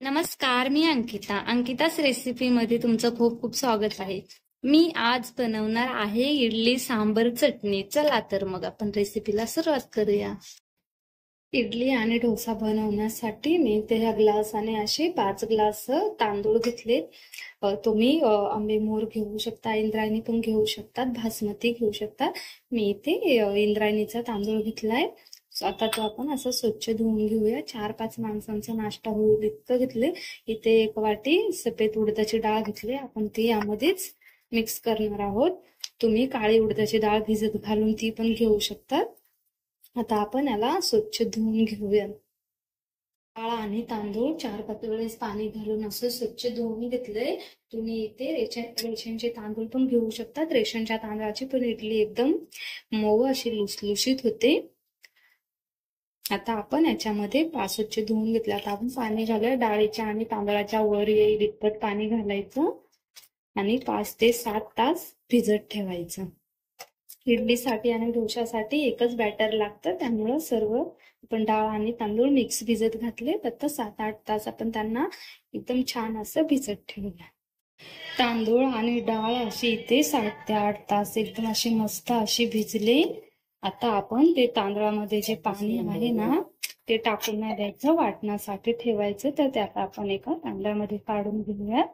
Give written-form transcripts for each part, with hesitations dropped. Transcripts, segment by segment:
नमस्कार, मी अंकिता. अंकिताच रेसिपीमध्ये तुमचं खूप खूप स्वागत आहे. मी आज बनवणार आहे इडली सांबर चटणी. चला तर मग आपण रेसिपीला सुरुवात करूया. इडली आणि डोसा बनवण्यासाठी मी त्या ग्लासाने असे 5 ग्लास तांदूळ घेतले. तुम्ही आंबेमोहर घेऊ शकता, इंद्रायणी पण घेऊ शकतात, बासमती घेऊ शकतात. मी इथे इंद्रायणीचा तांदूळ घेतलाय. आता तो आपण असं स्वच्छ धुवून घेऊया. 4-5 माणसांचा नाश्ता होईल इतकं घेतले. इथे 1 वाटी सफेद उडदाची डाळ घेतली. आपण ती यामध्येच मिक्स करणार आहोत. तुम्ही काळी उडदाची डाळ भिजत घालून ती पण घेऊ शकतात. आता आपण याला स्वच्छ धुवून घेऊया. डाळ आणि तांदूळ 4-5 वेळेस पाणी घालून असं स्वच्छ धुवून घेतलंय. तुम्ही इथे रेशनचे तांदूळ पण घेऊ शकतात. रेशनच्या तांदळाची पण इडली एकदम मऊ अशी लुसलुशीत होते. आता आपण याच्यामध्ये स्वच्छ धुवून घेतलं. आता आपण पाणी घालूया. डाळीच्या आणि तांदळाच्या वर येईल इतपत पाणी घालायचं आणि 5 ते 7 तास भिजत ठेवायचं. इडलीसाठी आणि डोशासाठी एकच बॅटर लागतं, त्यामुळं सर्व आपण डाळ आणि तांदूळ मिक्स भिजत घातले. आता 7-8 तास आपण त्यांना एकदम छान असं भिजत ठेवूया. तांदूळ आणि डाळ अशी इथे 7 ते 8 तास एकदम अशी मस्त अशी भिजले. आता आपण ते तांदळामध्ये जे पाणी आहे ना ते टाकून नाही द्यायचं, वाटण्यासाठी ठेवायचं. तर त्यात आपण एका तांदळामध्ये काढून घेऊयात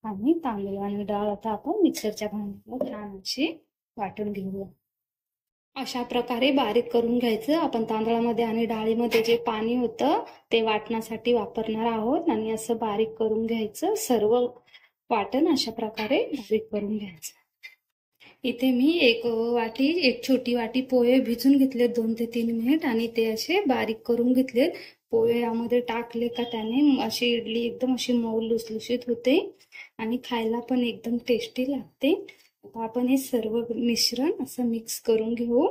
आणि तांदूळ आणि डाळ आता आपण मिक्सरच्या भांड्यात छान अशी वाटून घेऊया. अशा प्रकारे बारीक करून घ्यायचं. आपण तांदळामध्ये आणि डाळीमध्ये जे पाणी होतं ते वाटण्यासाठी वापरणार आहोत आणि असं बारीक करून घ्यायचं. सर्व वाटण अशा प्रकारे बारीक करून घ्यायचं. इथे मी एक छोटी वाटी पोहे भिजून घेतले 2 ते 3 मिनिट आणि ते असे बारीक करून घेतले. पोहे यामध्ये टाकले का त्याने अशी इडली एकदम अशी मऊ लुसलुशीत होते आणि खायला पण एकदम टेस्टी लागते. आता आपण हे सर्व मिश्रण असं मिक्स करून घेऊ.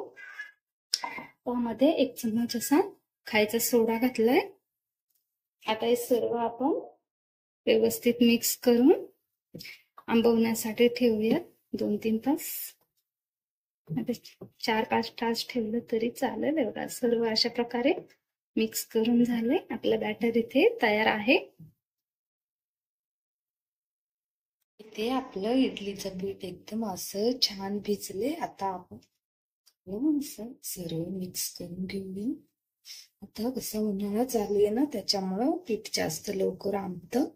त्यामध्ये 1 चम्मच असा खायचा सोडा घातलाय. आता हे सर्व आपण व्यवस्थित मिक्स करून आंबवण्यासाठी ठेवूयात 2-3 तास. 4-5 तास ठेवलं तरी चालेल. एवढा सर्व अशा प्रकारे मिक्स करून झाले. आपलं बॅटर इथे तयार आहे. इथे आपलं इडलीचं पीठ एकदम असं छान भिजले. आता आपण असं सर्व मिक्स करून घेऊया. आता कसं उन्हाळा चालू आहे ना, त्याच्यामुळं पीठ जास्त लवकर आंबतं.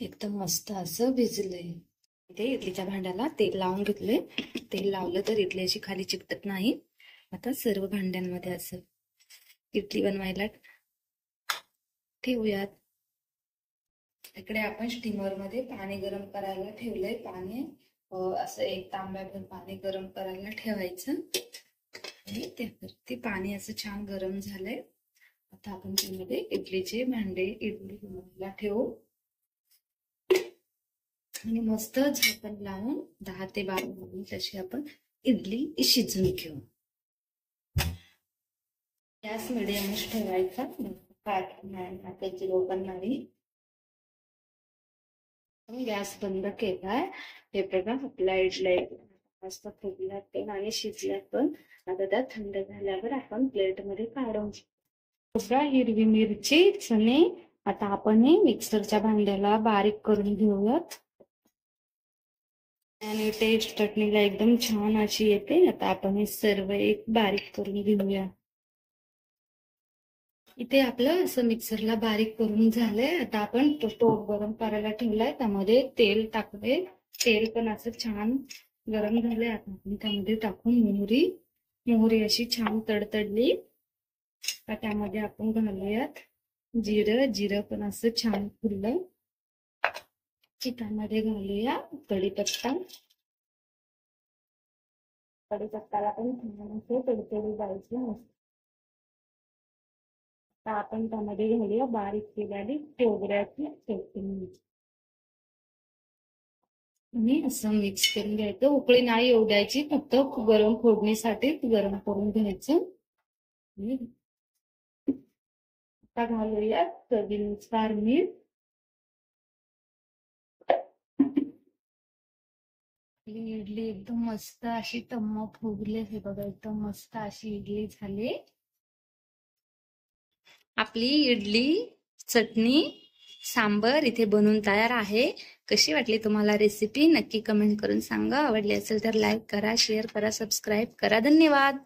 एकदम मस्त असं भिजलंय. इथे इडलीच्या भांड्याला तेल लावून घेतलंय. तेल लावलं तर इडली अशी खाली चिकटत नाही. आता सर्व भांड्यांमध्ये असं इडली बनवायला ठेवूयात. इकडे आपण स्टीमर मध्ये पाणी गरम करायला ठेवलंय. पाणी असं 1 तांब्याभर पाणी गरम करायला ठेवायचं आणि त्यावरती पाणी असं छान गरम झालंय. आता आपण त्यामध्ये इडलीचे भांडे इडली बनवायला ठेवू आणि मस्त झाकण लावून 10 ते 12 मिनिट अशी आपण इडली शिजून घेऊ. गॅस मिडियमच ठेवायचा, टाकायची लोकं नाही. गॅस बंद केलाय. हे बघा आपल्या इडल्या मस्त फुगल्यात पण आणि शिजल्यात पण. आता त्या थंड झाल्यावर आपण प्लेट मध्ये काढून हिरवी मिरची, चणे आता आपण हे मिक्सरच्या भांड्याला बारीक करून घेऊयात आणि टेस्ट चटणीला एकदम छान अशी येते. आता आपण हे सर्व एक बारीक करून घेऊया. इथे आपलं असं मिक्सरला बारीक करून झालंय. आता आपण स्टोव्ह गरम करायला ठेवलाय. त्यामध्ये तेल टाकले. तेल पण असं छान गरम झालंय. आता आपण त्यामध्ये टाकून मोहरी अशी छान तडतडली का त्यामध्ये आपण घालूयात जिरं पण असं छान फुललं की त्यामध्ये घालूया कढीपत्ताला पण छान असं तडतडी जायचं. आता आपण त्यामध्ये घालूया बारीक केलेली खोबऱ्याची चटणी आणि असं मिक्स करून घ्यायचं. उकळी नाही येऊ द्यायची, फक्त गरम फोडणीसाठी गरम करून घ्यायचं. आता घालूया चवीनुसार मीठ. इडली एकदम मस्त अशी टम्म फुगले. हे बघा एकदम मस्त अशी इडली झाली. आपली इडली चटणी सांबर इथे बनून तयार आहे. कशी वाटली तुम्हाला रेसिपी नक्की कमेंट करून सांगा. आवडली असेल तर लाईक करा, शेअर करा, सबस्क्राईब करा. धन्यवाद.